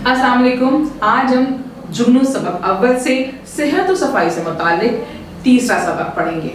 अस्सलाम वालेकुम। आज हम जुगनू सबक अव्वल से सेहत और सफाई से मुतालिक तीसरा सबक पढ़ेंगे।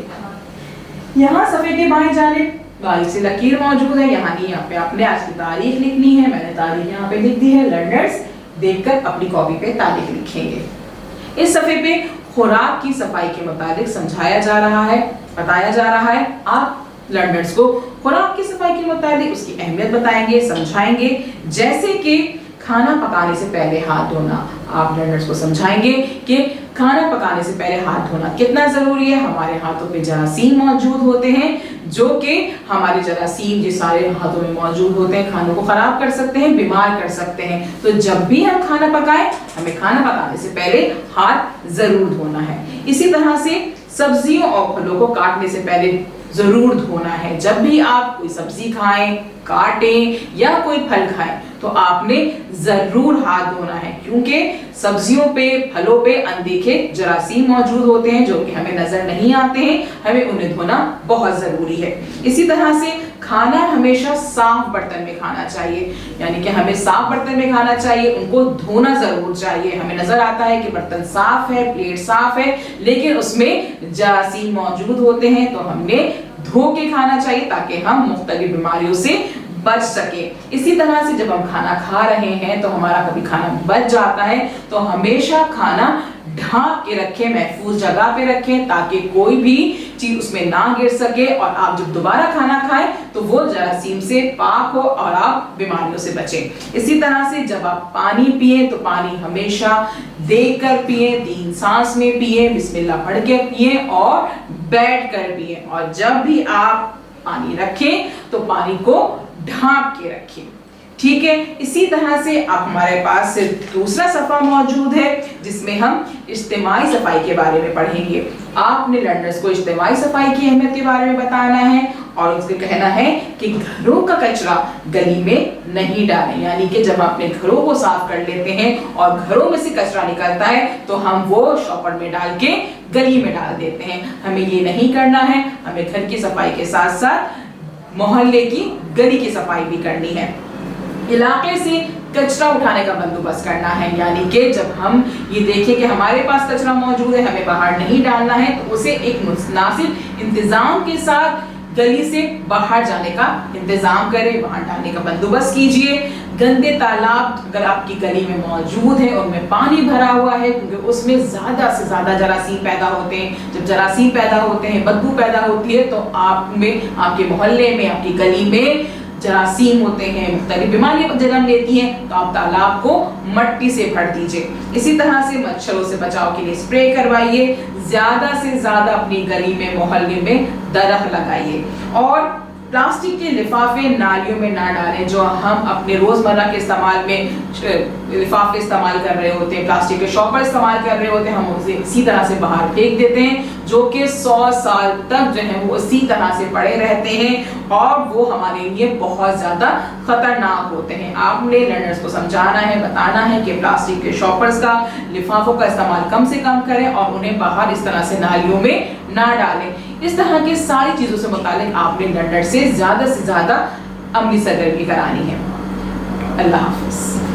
यहाँ सफ़े के बाएं जानिब बारीक सी लकीर मौजूद है। यहाँ पे आपने आज की तारीख लिखनी है। मैंने तारीख यहाँ पे लिख दी है। लर्नर्स देखकर अपनी कॉपी पे तारीख लिखेंगे। इस सफ़े पे खुराक की सफाई के मुतालिक समझाया जा रहा है, बताया जा रहा है। आप लर्नर्स को खुराक की सफाई के मुताबिक उसकी अहमियत बताएंगे, समझाएंगे। जैसे कि खाना पकाने से पहले हाथ धोना, आप लर्नर्स को समझाएंगे कि खाना पकाने से पहले हाथ धोना कितना जरूरी है। हमारे हाथों पे जरासीम मौजूद होते हैं, जो कि हमारे जरासीम जो सारे हाथों में मौजूद होते हैं खानों को खराब कर सकते हैं, बीमार कर सकते हैं। तो जब भी हम खाना पकाएं, हमें खाना पकाने से पहले हाथ जरूर धोना है। इसी तरह से सब्जियों और फलों को काटने से पहले जरूर धोना है। जब भी आप कोई सब्जी खाएं, काटें या कोई फल खाएं तो आपने जरूर हाथ धोना है, क्योंकि सब्जियों पे, फलों पे अनदेखे जरासीम मौजूद होते हैं जो कि हमें नजर नहीं आते हैं। हमें उन्हें धोना बहुत जरूरी है। इसी तरह से खाना हमेशा साफ बर्तन में खाना चाहिए, यानी कि हमें साफ बर्तन में खाना चाहिए, उनको धोना जरूर चाहिए। हमें नजर आता है कि बर्तन साफ है, प्लेट साफ है, लेकिन उसमें जरासीम मौजूद होते हैं, तो हमने धो के खाना चाहिए ताकि हम मुख्तलिफ बीमारियों से बच सके। इसी तरह से जब हम खाना खा रहे हैं तो हमारा कभी खाना बच जाता है तो हमेशा खाना ढांक के रखें, महफूज जगह पे रखें ताकि कोई भी चीज उसमें ना गिर सके और आप जब दोबारा खाना खाएं तो वो जरासीम से पाक हो और आप बीमारियों से बचें। इसी तरह से जब आप पानी पिए तो पानी हमेशा देखकर पिए, 3 सांस में पिए, बिस्मिल्लाह पढ़ के पिए और बैठ कर पिए। और जब भी आप पानी रखें तो पानी को ढांक के रखें, ठीक है। इसी तरह से अब हमारे पास दूसरा सफ़ा मौजूद है जिसमें हम इज्तिमाई सफाई के बारे में पढ़ेंगे। आपने लर्नर्स को इज्तिमाई सफाई की अहमियत के बारे में बताना है और उसके कहना है कि घरों का कचरा गली में नहीं डालें, यानी कि जब अपने घरों को साफ कर लेते हैं और घरों में से कचरा निकलता है तो हम वो शॉपर में डाल के गली में डाल देते हैं। हमें ये नहीं करना है। हमें घर की सफाई के साथ साथ मोहल्ले की, गली की सफाई भी करनी है। इलाके से कचरा उठाने का बंदोबस्त करना है, यानी कि जब हम ये देखें कि हमारे पास कचरा मौजूद है, हमें बाहर नहीं डालना है, तो उसे एक मुनासिब इंतजाम के साथ गली से बाहर जाने का इंतजाम करें, वहां डालने का बंदोबस्त कीजिए। गंदे तालाब अगर आपकी गली में मौजूद है, उनमें पानी भरा हुआ है, क्योंकि उसमें ज्यादा से ज्यादा जरासीम पैदा होते हैं। जब जरासीम पैदा होते हैं, बदबू पैदा होती है, तो आप में, आपके मोहल्ले में, आपकी गली में जरासीम होते हैं, मुख्तलिफ बीमारियां जन्म लेती हैं, तो आप तालाब को मट्टी से भर दीजिए। इसी तरह से मच्छरों से बचाव के लिए स्प्रे करवाइए। ज्यादा से ज्यादा अपनी गली में, मोहल्ले में दरख्त लगाइए। और प्लास्टिक के लिफाफे नालियों में ना डालें। जो हम अपने रोजमर्रा के इस्तेमाल में लिफाफे इस्तेमाल कर रहे होते हैं, प्लास्टिक के शॉपर इस्तेमाल कर रहे होते हैं, हम उसे इसी तरह से बाहर फेंक देते हैं, जो कि 100 साल तक जो है वो इसी तरह से पड़े रहते हैं और वो हमारे लिए बहुत ज्यादा खतरनाक होते हैं। आपने लर्नर्स को समझाना है, बताना है कि प्लास्टिक के शॉपर्स का, लिफाफों का इस्तेमाल कम से कम करें और उन्हें बाहर इस तरह से नालियों में ना डालें। इस तरह की सारी चीजों से मुतालिक आपने लर्नर से ज्यादा अमली सरगर्मी करानी है। अल्लाह हाफिज।